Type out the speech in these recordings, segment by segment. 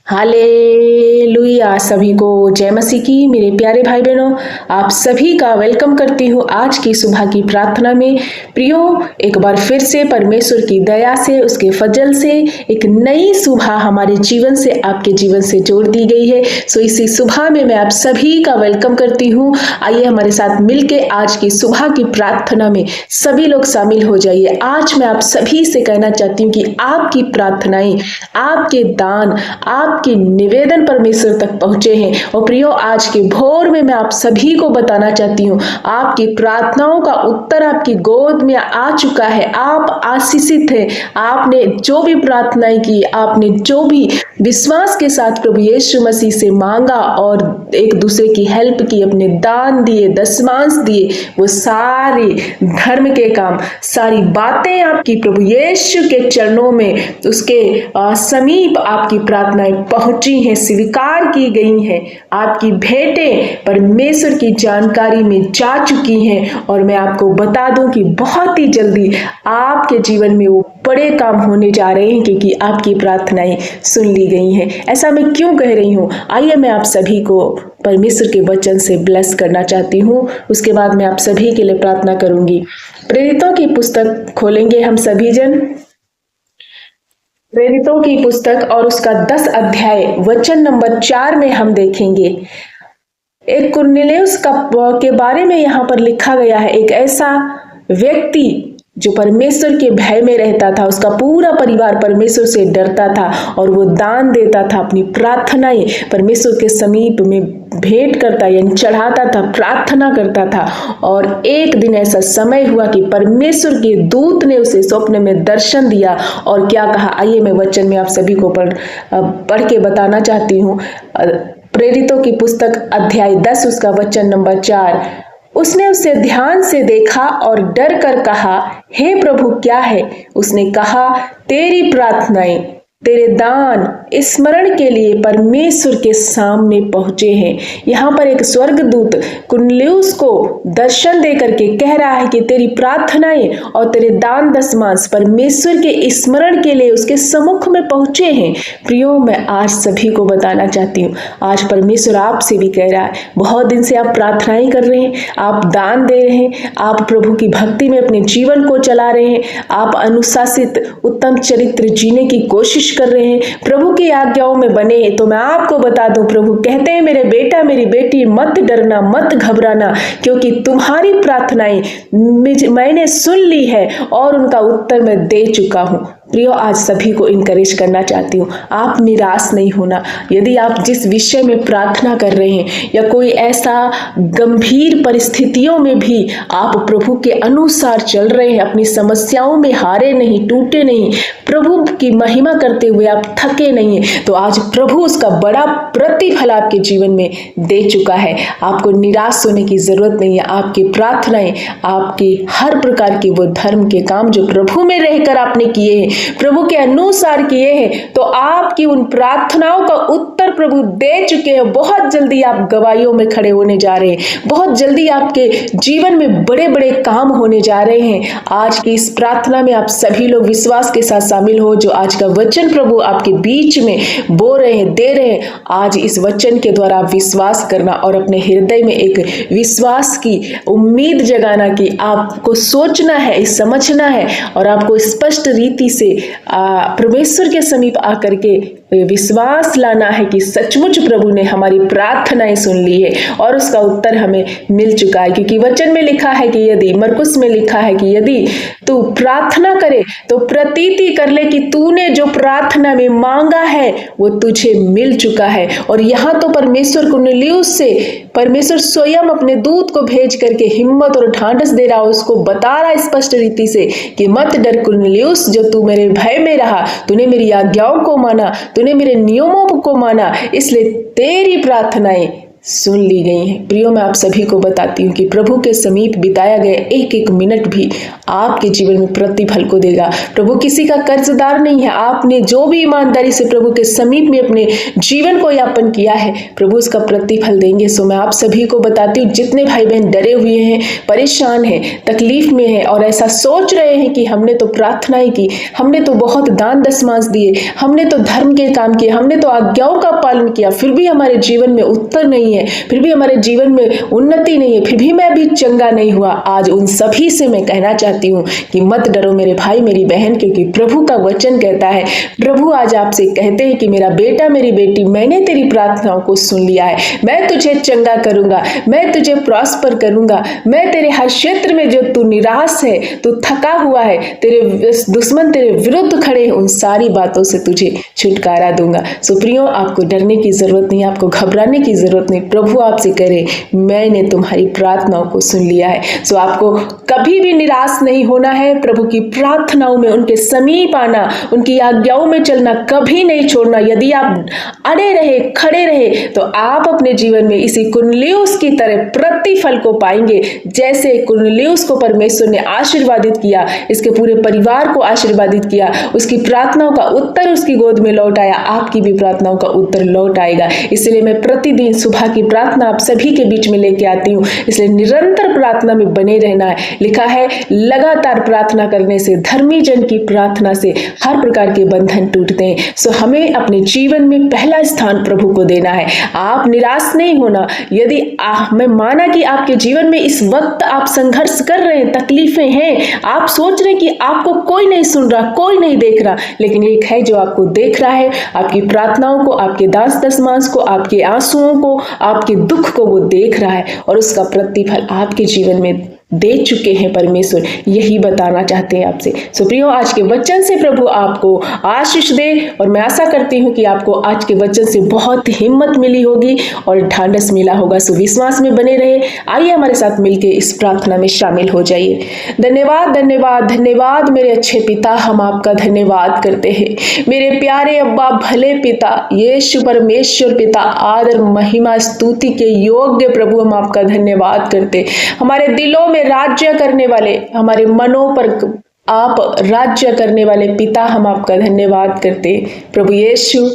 Hallelujah. सभी को जय मसीह की। मेरे प्यारे भाई बहनों, आप सभी का वेलकम करती हूँ आज की सुबह की प्रार्थना में। प्रियो, एक बार फिर से परमेश्वर की दया से, उसके फजल से एक नई सुबह हमारे जीवन से, आपके जीवन से जोड़ दी गई है। सो इसी सुबह में मैं आप सभी का वेलकम करती हूँ। आइए हमारे साथ मिलके आज की सुबह की प्रार्थना में सभी लोग शामिल हो जाइए। आज मैं आप सभी से कहना चाहती हूँ कि आपकी प्रार्थनाएं, आपके दान, आपके निवेदन परमेश्वर तक पहुंचे हैं। और प्रियो, आज के भोर में मैं आप सभी को बताना चाहती हूँ, आपकी प्रार्थनाओं का उत्तर आपकी गोद में आ चुका है। आप आशीषित हैं। आपने जो भी प्रार्थनाएं की, आपने जो भी विश्वास के साथ प्रभु यीशु मसीह से मांगा और एक दूसरे की हेल्प की, अपने दान दिए, दशमांश दिए, वो सारे धर्म के काम, सारी बातें आपकी प्रभु यीशु के चरणों में, उसके समीप आपकी प्रार्थनाएं पहुंची हैं, स्वीकार की गई हैं। आपकी भेंटें परमेश्वर की जानकारी में जा चुकी हैं। और मैं आपको बता दूं कि बहुत ही जल्दी आपके जीवन में वो बड़े काम होने जा रहे हैं, क्योंकि आपकी प्रार्थनाएं सुन ली गई हैं। ऐसा मैं क्यों कह रही हूँ? आइए मैं आप सभी को परमेश्वर के वचन से ब्लेस करना चाहती हूँ। उसके बाद मैं आप सभी के लिए प्रार्थना करूंगी। प्रेरितों की पुस्तक खोलेंगे हम सभी जन। प्रेरितों की पुस्तक और उसका 10 अध्याय वचन नंबर 4 में हम देखेंगे एक कुरनेलियुस के बारे में यहाँ पर लिखा गया है। एक ऐसा व्यक्ति जो परमेश्वर के भय में रहता था, उसका पूरा परिवार परमेश्वर से डरता था और वो दान देता था, अपनी प्रार्थनाएं परमेश्वर के समीप में भेंट करता यानी चढ़ाता था, प्रार्थना करता था। और एक दिन ऐसा समय हुआ कि परमेश्वर के दूत ने उसे स्वप्न में दर्शन दिया और क्या कहा, आइए मैं वचन में आप सभी को पढ़ के बताना चाहती हूँ। प्रेरितों की पुस्तक अध्याय 10 उसका वचन नंबर 4। उसने उसे ध्यान से देखा और डर कर कहा, हे प्रभु क्या है? उसने कहा, तेरी प्रार्थनाएं, तेरे दान स्मरण के लिए परमेश्वर के सामने पहुंचे हैं। यहाँ पर एक स्वर्गदूत कुरनेलियुस को दर्शन दे करके कह रहा है कि तेरी प्रार्थनाएं और तेरे दान दशमांश परमेश्वर के स्मरण के लिए उसके सम्मुख में पहुंचे हैं। प्रियो, मैं आज सभी को बताना चाहती हूँ, आज परमेश्वर आपसे भी कह रहा है। बहुत दिन से आप प्रार्थनाएं कर रहे हैं, आप दान दे रहे हैं, आप प्रभु की भक्ति में अपने जीवन को चला रहे हैं, आप अनुशासित उत्तम चरित्र जीने की कोशिश कर रहे हैं, प्रभु की आज्ञाओं में बने हैं। तो मैं आपको बता दूं, प्रभु कहते हैं, मेरे बेटा मेरी बेटी, मत डरना, मत घबराना, क्योंकि तुम्हारी प्रार्थनाएं मैंने सुन ली है और उनका उत्तर मैं दे चुका हूं। प्रियो, आज सभी को इनकरेज करना चाहती हूँ, आप निराश नहीं होना। यदि आप जिस विषय में प्रार्थना कर रहे हैं या कोई ऐसा गंभीर परिस्थितियों में भी आप प्रभु के अनुसार चल रहे हैं, अपनी समस्याओं में हारे नहीं, टूटे नहीं, प्रभु की महिमा करते हुए आप थके नहीं हैं, तो आज प्रभु उसका बड़ा प्रतिफल आपके जीवन में दे चुका है। आपको निराश होने की जरूरत नहीं है। आपकी प्रार्थनाएं, आपकी हर प्रकार के वो धर्म के काम जो प्रभु में रहकर आपने किए हैं, प्रभु के अनुसार किए हैं, तो आपकी उन प्रार्थनाओं का उत्तर प्रभु दे चुके हैं। बहुत जल्दी आप गवाहियों में खड़े होने जा रहे हैं, बहुत जल्दी आपके जीवन में बड़े बड़े काम होने जा रहे हैं। आज की इस प्रार्थना में आप सभी लोग विश्वास के साथ शामिल हो। जो आज का वचन प्रभु आपके बीच में बोल रहे हैं, दे रहे हैं, आज इस वचन के द्वारा आप विश्वास करना और अपने हृदय में एक विश्वास की उम्मीद जगाना कि आपको सोचना है, समझना है और आपको स्पष्ट रीति से परमेश्वर के समीप आकर के विश्वास लाना है कि सचमुच प्रभु ने हमारी प्रार्थनाएं सुन ली है और उसका उत्तर हमें मिल चुका है। क्योंकि वचन में लिखा है कि यदि, मरकुस में लिखा है कि यदि तू प्रार्थना करे तो प्रतीति कर ले कि तूने जो प्रार्थना में मांगा है वो तुझे मिल चुका है। और यहाँ तो परमेश्वर कुरनेलियुस से परमेश्वर स्वयं अपने दूत को भेज करके हिम्मत और ढांढस दे रहा है, उसको बता रहा है स्पष्ट रीति से कि मत डर कुरनेलियुस, जो तू मेरे भय में रहा, तूने मेरी आज्ञाओं को माना, तूने मेरे नियमों को माना, इसलिए तेरी प्रार्थनाएं सुन ली गई हैं। प्रियो, मैं आप सभी को बताती हूँ कि प्रभु के समीप बिताया गया एक एक मिनट भी आपके जीवन में प्रतिफल को देगा। प्रभु किसी का कर्जदार नहीं है। आपने जो भी ईमानदारी से प्रभु के समीप में अपने जीवन को यापन किया है, प्रभु उसका प्रतिफल देंगे। सो मैं आप सभी को बताती हूँ, जितने भाई बहन डरे हुए हैं, परेशान हैं, तकलीफ में हैं और ऐसा सोच रहे हैं कि हमने तो प्रार्थनाएं की, हमने तो बहुत दान दशमांश दिए, हमने तो धर्म के काम किए, हमने तो आज्ञाओं का पालन किया, फिर भी हमारे जीवन में उत्तर नहीं है, फिर भी हमारे जीवन में उन्नति नहीं है, फिर भी मैं भी चंगा नहीं हुआ। आज उन सभी से मैं कहना चाहती हूँ कि मत डरो मेरे भाई मेरी बहन, क्योंकि प्रभु का वचन कहता है, प्रभु आज आपसे कहते हैं कि मेरा बेटा मेरी बेटी, मैंने तेरी प्रार्थनाओं को सुन लिया है, मैं तुझे चंगा करूंगा, मैं तुझे प्रॉस्पर करूंगा, मैं तेरे हर क्षेत्र में जो तू निराश है, तू थका हुआ है, तेरे दुश्मन तेरे विरुद्ध खड़े हैं, उन सारी बातों से तुझे छुटकारा दूंगा। सो प्रियो, आपको डरने की जरूरत नहीं, आपको घबराने की जरूरत नहीं। प्रभु आपसे करे, मैंने तुम्हारी प्रार्थनाओं को सुन लिया है। सो आपको कभी भी निराश नहीं होना है। प्रभु की प्रार्थनाओं में उनके समीप आना, उनकी आज्ञाओं में चलना कभी नहीं छोड़ना। यदि आप अड़े रहे, खड़े रहे, तो आप अपने जीवन में इसी कुरनेलियुस की तरह प्रतिफल को पाएंगे। जैसे कुरनेलियुस को परमेश्वर ने आशीर्वादित किया, इसके पूरे परिवार को आशीर्वादित किया, उसकी प्रार्थनाओं का उत्तर उसकी गोद में लौट आया, आपकी भी प्रार्थनाओं का उत्तर लौट आएगा। इसलिए मैं प्रतिदिन सुबह की प्रार्थना आप सभी के बीच में लेके आती हूँ। इसलिए निरंतर प्रार्थना में बने रहना है। लिखा है, लगातार प्रार्थना करने से, धर्मी जन की प्रार्थना से हर प्रकार के बंधन टूटते हैं। सो हमें अपने जीवन में पहला स्थान प्रभु को देना है। आप निराश नहीं होना। यदि मैं माना कि आपके जीवन में इस वक्त आप संघर्ष कर रहे हैं, तकलीफें हैं, आप सोच रहे हैं कि आपको कोई नहीं सुन रहा, कोई नहीं देख रहा, लेकिन एक है जो आपको देख रहा है। आपकी प्रार्थनाओं को, आपके दास दशमांश को, आपके आंसुओं को, आपके दुख को वो देख रहा है और उसका प्रतिफल आपके जीवन में दे चुके हैं परमेश्वर। यही बताना चाहते हैं आपसे। सो प्रियो, आज के वचन से प्रभु आपको आशीष दे और मैं आशा करती हूँ कि आपको आज के वचन से बहुत हिम्मत मिली होगी और ढांढस मिला होगा। सो विश्वास में बने रहे। आइए हमारे साथ मिलकर इस प्रार्थना में शामिल हो जाइए। धन्यवाद, धन्यवाद, धन्यवाद मेरे अच्छे पिता, हम आपका धन्यवाद करते हैं। मेरे प्यारे अब्बा, भले पिता, यीशु परमेश्वर पिता, आदर महिमा स्तुति के योग्य प्रभु, हम आपका धन्यवाद करते। हमारे दिलों में राज्य करने वाले, हमारे मनों पर आप राज्य करने वाले पिता, हम आपका धन्यवाद करते। प्रभु यीशु,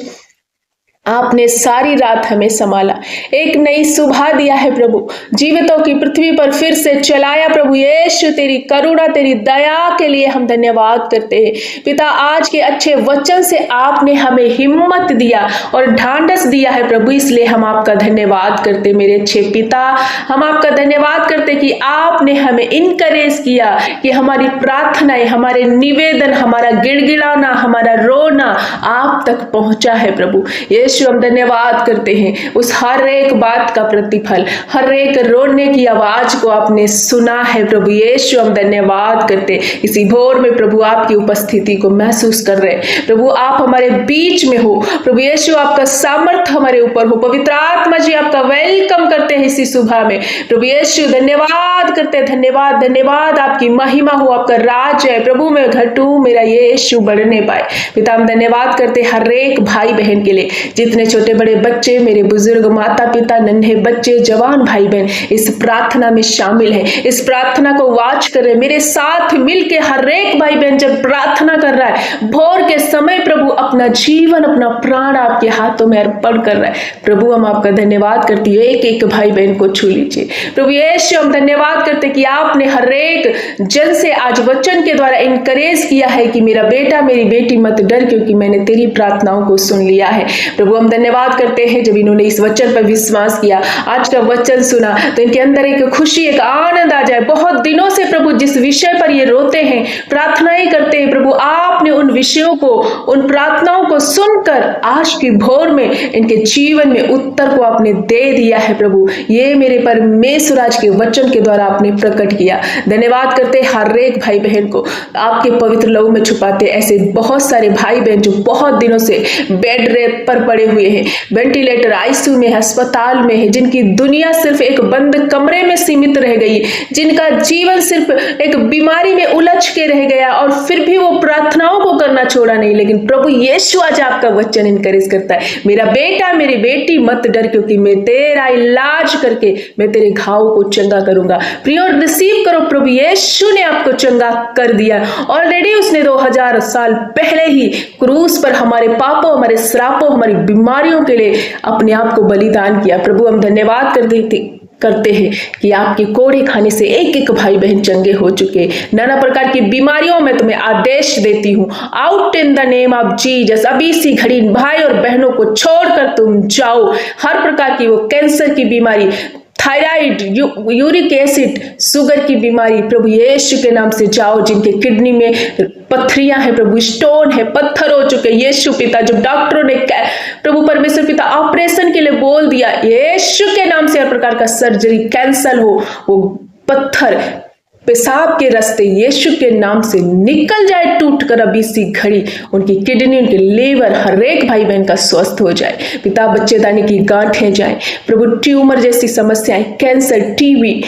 आपने सारी रात हमें संभाला, एक नई सुबह दिया है प्रभु, जीवितों की पृथ्वी पर फिर से चलाया। प्रभु यीशु, तेरी करुणा, तेरी दया के लिए हम धन्यवाद करते हैं पिता। आज के अच्छे वचन से आपने हमें हिम्मत दिया और ढांढस दिया है प्रभु, इसलिए हम आपका धन्यवाद करते। मेरे अच्छे पिता, हम आपका धन्यवाद करते कि आपने हमें इनकरेज किया कि हमारी प्रार्थनाएं, हमारे निवेदन, हमारा गिड़गिड़ाना, हमारा रोना आप तक पहुंचा है प्रभु यीशु। हम धन्यवाद करते हैं, उस हर एक बात का प्रतिफल, हर एक रोने की आवाज को आपने सुना है प्रभु यीशु। हम धन्यवाद करते। इसी भोर में प्रभु आपकी उपस्थिति को महसूस कर रहे हैं प्रभु, आप हमारे बीच में हो प्रभु यीशु, आपका सामर्थ्य हमारे ऊपर हो। पवित्र आत्मा जी, आपका वेलकम करते हैं इसी सुबह में प्रभु यीशु। धन्यवाद करते, धन्यवाद, धन्यवाद। आपकी महिमा हो, आपका राज है प्रभु, मैं घटूं, मेरा यीशु बढ़ने पाए पिता। हम धन्यवाद करते हर एक भाई बहन के लिए, जितने छोटे बड़े बच्चे, मेरे बुजुर्ग माता पिता, नन्हे बच्चे, जवान भाई बहन इस प्रार्थना में शामिल हैं, इस प्रार्थना को वाच कर रहे। मेरे साथ मिलके हर एक भाई बहन जब प्रार्थना कर रहा है भोर के समय प्रभु, अपना जीवन, अपना प्राण आपके हाथों में अर्पण कर रहा है प्रभु। हम आपका धन्यवाद करती है, एक एक भाई बहन को छू लीजिए प्रभु यीशु। हम धन्यवाद करते कि आपने हर एक जन से आज वचन के द्वारा इनकरेज किया है कि मेरा बेटा, मेरी बेटी, मत डर, क्योंकि मैंने तेरी प्रार्थनाओं को सुन लिया है प्रभु। हम धन्यवाद करते हैं जब इन्होंने इस वचन पर विश्वास किया, आज का वचन सुना, तो इनके अंदर एक खुशी, एक आनंद आ जाए। बहुत दिनों से प्रभु जिस विषय पर ये रोते हैं, प्रार्थनाएं करते हैं प्रभु, आपने उन विषयों को, उन प्रार्थनाओं को सुनकर आज की भोर में इनके जीवन में उत्तर को आपने दे दिया है प्रभु। ये मेरे परमेश्वर आज के वचन के द्वारा आपने प्रकट किया। धन्यवाद करते हर एक भाई बहन को आपके पवित्र लहू में छुपाते। ऐसे बहुत सारे भाई बहन जो बहुत दिनों से बेड रेत पर पड़े हुए हैं, वेंटिलेटर आईसीयू में, अस्पताल में है, जिनकी दुनिया सिर्फ एक बंद कमरे में सीमित रह गई, जिनका जीवन सिर्फ एक बीमारी में उलझ के रह गया और फिर भी वो प्रार्थनाओं को करना छोड़ा नहीं। लेकिन प्रभु यीशु आज आपका वचन इनकरेज करता है, मेरा बेटा मेरी बेटी मत डर, क्योंकि मैं तेरा इलाज करके मैं तेरे घाव को चंगा करूंगा। प्रियो रिसीव करो, प्रभु यीशु ने आपको चंगा कर दिया ऑलरेडी। उसने 2000 साल पहले ही क्रूस पर हमारे पापों, हमारे श्रापों, हमारी बीमारियों के लिए अपने आप को बलिदान किया। प्रभु हम धन्यवाद करते हैं कि आपके कोड़े खाने से एक एक भाई बहन चंगे हो चुके। नाना प्रकार की बीमारियों में तुम्हें आदेश देती हूँ, out in the name of Jesus. अभी सी घड़ी भाई और बहनों को छोड़कर तुम जाओ। हर प्रकार की वो कैंसर की बीमारी, थायराइड, यूरिक एसिड, शुगर की बीमारी, प्रभु यीशु के नाम से जाओ। जिनके किडनी में पत्थरियां हैं, प्रभु स्टोन है, पत्थर हो चुके, यीशु पिता, जो डॉक्टरों ने प्रभु परमेश्वर पिता ऑपरेशन के लिए बोल दिया, यीशु के नाम से हर प्रकार का सर्जरी कैंसल हो। वो पत्थर पेशाब के रास्ते यीशु के नाम से निकल जाए टूटकर। अभी सी घड़ी उनकी किडनी, उनके लीवर, हर एक भाई बहन का स्वस्थ हो जाए। पिता बच्चेदानी की गांठें जाए, प्रभु ट्यूमर जैसी समस्याएं, कैंसर, टीबी,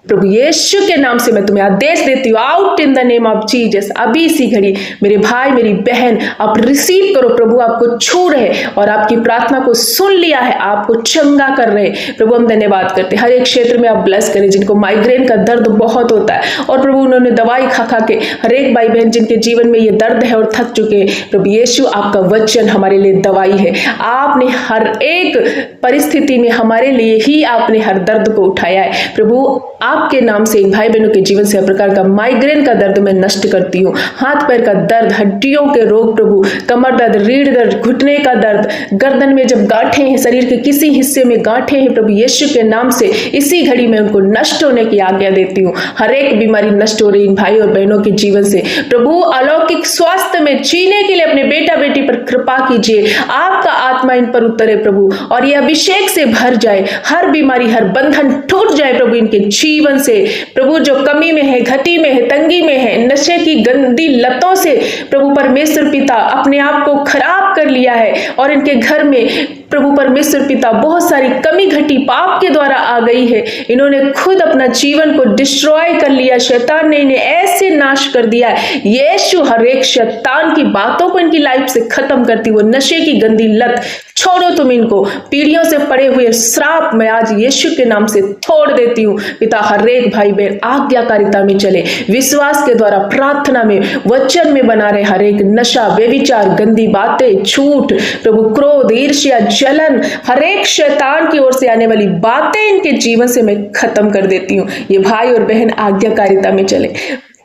प्रभु यीशु के नाम से मैं तुम्हें आदेश देती हूँ, out in the name of Jesus. अभी इसी घड़ी मेरे भाई मेरी बहन आप रिसीव करो। प्रभु आपको छू रहे और आपकी प्रार्थना को सुन लिया है, आपको चंगा कर रहे। प्रभु हम धन्यवाद करते हैं, हर एक क्षेत्र में आप ब्लेस करें। जिनको माइग्रेन का दर्द बहुत होता है और प्रभु उन्होंने दवाई खा खा के, हर एक भाई बहन जिनके जीवन में ये दर्द है और थक चुके हैं, प्रभु यीशु आपका वचन हमारे लिए दवाई है। आपने हर एक परिस्थिति में हमारे लिए ही आपने हर दर्द को उठाया है। प्रभु आपके नाम से इन भाई बहनों के जीवन से हर प्रकार का माइग्रेन का दर्द मैं नष्ट करती हूँ। हाथ पैर का दर्द, हड्डियों के रोग, प्रभु कमर दर्द, रीढ़ दर्द, घुटने का दर्द, गर्दन में जब गांठें हैं, शरीर के किसी हिस्से में गांठें हैं, प्रभु यीशु के नाम से इसी घड़ी में उनको नष्ट होने की आज्ञा देती हूँ। हर एक बीमारी नष्ट हो रही इन भाई और बहनों के जीवन से। प्रभु अलौकिक स्वास्थ्य में जीने के लिए अपने बेटा बेटी पर कृपा कीजिए। आपका आत्मा इन पर उतरे प्रभु और ये अभिषेक से भर जाए। हर बीमारी, हर बंधन टूट जाए प्रभु इनके जीवन से। प्रभु जो कमी में है, घटी में है, तंगी में है, नशे की गंदी लतों से प्रभु परमेश्वर पिता अपने आप को खराब कर लिया है और इनके घर में प्रभु परमेश्वर पिता बहुत सारी कमी घटी पाप के द्वारा आ गई है। इन्होंने खुद अपना जीवन को डिस्ट्रॉय कर लिया, शैतान ने इन्हें ऐसे नाश कर दिया है। यीशु हर एक शैतान की बातों को इनकी लाइफ से खत्म करती, वो नशे की गंदी लत छोड़ो तुम इनको। पीढ़ियों से पड़े हुए श्राप मैं आज यीशु के नाम से तोड़ देती हूँ। पिता हर एक भाई बहन आज्ञाकारिता में चले, विश्वास के द्वारा प्रार्थना में, वचन में बना रहे। हर एक नशा, व्यभिचार, गंदी बातें, झूठ, प्रभु क्रोध, ईर्ष्या, जलन, हर एक शैतान की ओर से आने वाली बातें इनके जीवन से मैं खत्म कर देती हूँ। ये भाई और बहन आज्ञाकारिता में चले,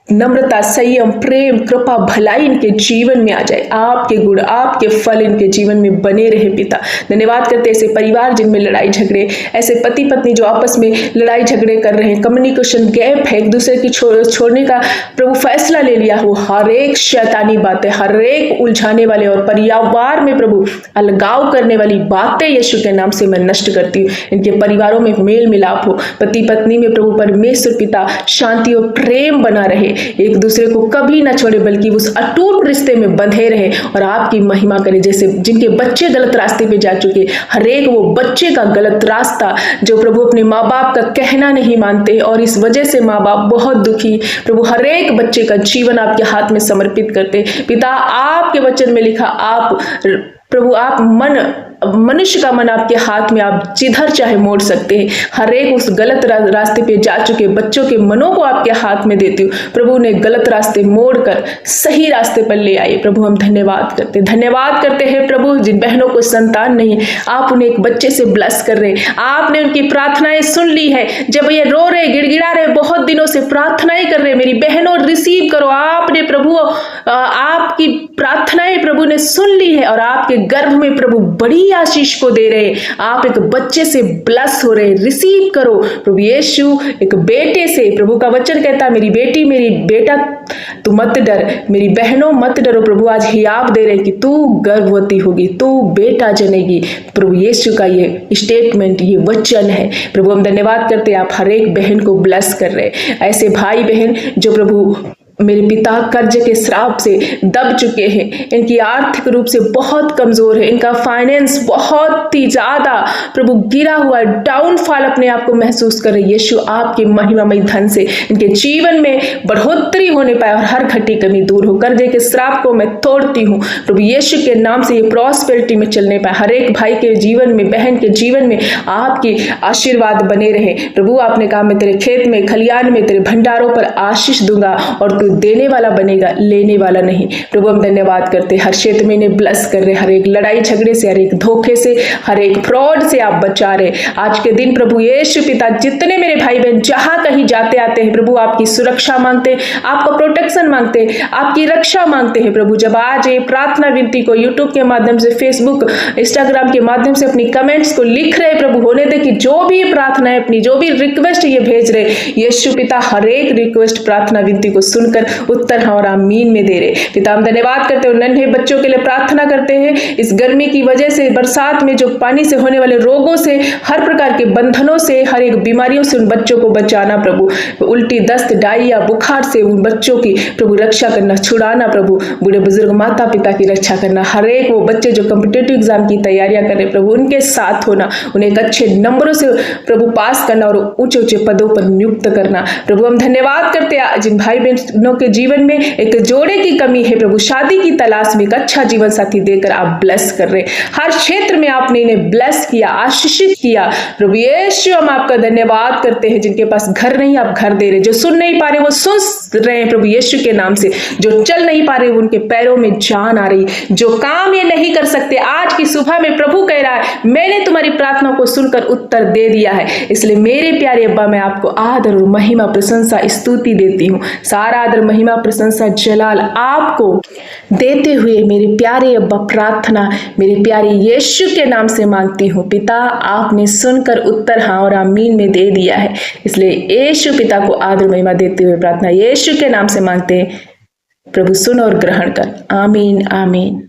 नम्रता, संयम, प्रेम, कृपा, भलाई इनके जीवन में आ जाए। आपके गुण, आपके फल इनके जीवन में बने रहे। पिता धन्यवाद करते ऐसे परिवार जिनमें लड़ाई झगड़े, ऐसे पति पत्नी जो आपस में लड़ाई झगड़े कर रहे हैं, कम्युनिकेशन गैप है, एक दूसरे की छोड़ने का प्रभु फैसला ले लिया हो। हर एक शैतानी बातें, हर एक उलझाने वाले और परिवार में प्रभु अलगाव करने वाली बातें यीशु के नाम से मैं नष्ट करती हूँ। इनके परिवारों में मेल मिलाप हो, पति पत्नी में प्रभु परमेश्वर पिता शांति और प्रेम बना रहे, एक दूसरे को कभी ना छोड़े बल्कि उस अटूट रिश्ते में बंधे रहे और आपकी महिमा करे। जैसे जिनके बच्चे गलत रास्ते पे जा चुके, हर एक वो बच्चे का गलत रास्ता जो प्रभु अपने माँ बाप का कहना नहीं मानते और इस वजह से माँ बाप बहुत दुखी, प्रभु हर एक बच्चे का जीवन आपके हाथ में समर्पित करते। पिता आपके वचन में लिखा, आप प्रभु आप मनुष्य का मन आपके हाथ में, आप जिधर चाहे मोड़ सकते हैं। हर एक उस गलत रास्ते पे जा चुके बच्चों के मनों को आपके हाथ में देती हूँ। प्रभु ने गलत रास्ते मोड़कर सही रास्ते पर ले आए। प्रभु हम धन्यवाद करते हैं प्रभु जिन बहनों को संतान नहीं, आप उन्हें एक बच्चे से ब्लेस कर रहे हैं। आपने उनकी प्रार्थनाएं सुन ली है। जब ये रो रहे, गिड़गिड़ा रहे, बहुत दिनों से प्रार्थनाएं कर रहे, मेरी बहनों रिसीव करो। आपने प्रभु आपकी प्रार्थनाएं प्रभु ने सुन ली है और आपके गर्भ में प्रभु बड़ी आशीष को दे रहे। आप एक बच्चे से ब्लेस हो रहे, रिसीव करो। प्रभु यीशु एक बेटे से, प्रभु का वचन कहता है मेरी बेटी मेरी बेटा तू मत डर, मेरी बहनों मत डरो। प्रभु आज हियाब दे रहे कि तू गर्भवती होगी, तू बेटा जनेगी। प्रभु यीशु का ये स्टेटमेंट, ये वचन है। प्रभु हम धन्यवाद करते हैं, आप हर एक बहन को ब्लेस कर रहे। ऐसे भाई बहन जो प्रभु मेरे पिता कर्ज के श्राप से दब चुके हैं, इनकी आर्थिक रूप से बहुत कमजोर है, इनका फाइनेंस बहुत ही ज्यादा प्रभु गिरा हुआ है, डाउनफॉल अपने आप को महसूस कर रहे। यीशु आपके महिमामय धन से इनके जीवन में बढ़ोतरी होने पाए और हर घटी कमी दूर हो। कर्जे के श्राप को मैं तोड़ती हूँ प्रभु यीशु के नाम से, ये प्रॉस्पेरिटी में चलने पाए। हर एक भाई के जीवन में, बहन के जीवन में आपकी आशीर्वाद बने रहे। प्रभु आपने कहा मैं तेरे खेत में, खलियान में, तेरे भंडारों पर आशीष दूंगा और तू देने वाला बनेगा, लेने वाला नहीं। प्रभु हम धन्यवाद करते, हर क्षेत्र में इन्हें ब्लेस कर रहे, हर एक लड़ाई झगड़े से, हर एक धोखे से, हर एक फ्रॉड से आप बचा रहे। आज के दिन प्रभु यीशु पिता, जितने मेरे भाई बहन जहां कहीं जाते आते हैं प्रभु, आपकी सुरक्षा मांगते हैं, आपका प्रोटेक्शन मांगते हैं, आपकी रक्षा मांगते हैं। प्रभु जब आज ये प्रार्थना विनती को यूट्यूब के माध्यम से, फेसबुक, इंस्टाग्राम के माध्यम से अपनी कमेंट्स को लिख रहे प्रभु, होने दे कि जो भी प्रार्थना है, अपनी जो भी रिक्वेस्ट ये भेज रहे, यीशु पिता हर एक रिक्वेस्ट प्रार्थना विनती को सुनकर उत्तर और आमीन में दे रहे। पिता हम धन्यवाद करते हैं, नन्हे बच्चों के लिए प्रार्थना करते हैं। इस गर्मी की वजह से, बरसात में जो पानी से होने वाले रोगों से, हर प्रकार के बंधनों से, हर एक बीमारियों से उन बच्चों को बचाना प्रभु। उल्टी, दस्त, डायरिया, बुखार से उन बच्चों की प्रभु रक्षा करना, छुड़ाना प्रभु। बूढ़े बुजुर्ग माता पिता की रक्षा करना, हर एक वो बच्चे जो कॉम्पिटिटिव एग्जाम की तैयारियां कर रहे प्रभु, उनके साथ होना, उन्हें एक अच्छे नंबरों से प्रभु पास करना और ऊंचे ऊंचे पदों पर नियुक्त करना। प्रभु हम धन्यवाद करते हैं, जिन भाई बहनों के जीवन में एक जोड़े की कमी है प्रभु, शादी की तलाश में एक अच्छा जीवन साथी देकर आप ब्लेस कर रहे। हर क्षेत्र में आपने इन्हें ब्लेस किया, आशीषित किया प्रभु यीशु। हम आपका धन्यवाद करते हैं, जिनके पास घर नहीं आप घर दे रहे, जो सुन नहीं पा रहे वो सुन रहे हैं प्रभु यीशु के नाम से, जो चल नहीं पा रहे उनके पैरों में जान आ रही, जो काम ये नहीं कर सकते आज की सुबह में प्रभु कह रहा है मैंने तुम्हारी प्रार्थना को सुनकर उत्तर दे दिया है। इसलिए मेरे प्यारे अब्बा, मैं आपको आदर और महिमा, प्रशंसा, स्तुति देती हूँ। सारा आदर, महिमा, प्रशंसा, जलाल आपको देते हुए मेरे प्यारे अब्बा प्रार्थना मेरे प्यारे यीशु के नाम से मांगती हूँ। पिता आपने सुनकर उत्तर हाँ और आमीन में दे दिया है, इसलिए यीशु पिता को आदर महिमा देते हुए प्रार्थना यीशु के नाम से मांगते हैं। प्रभु सुन और ग्रहण कर, आमीन आमीन।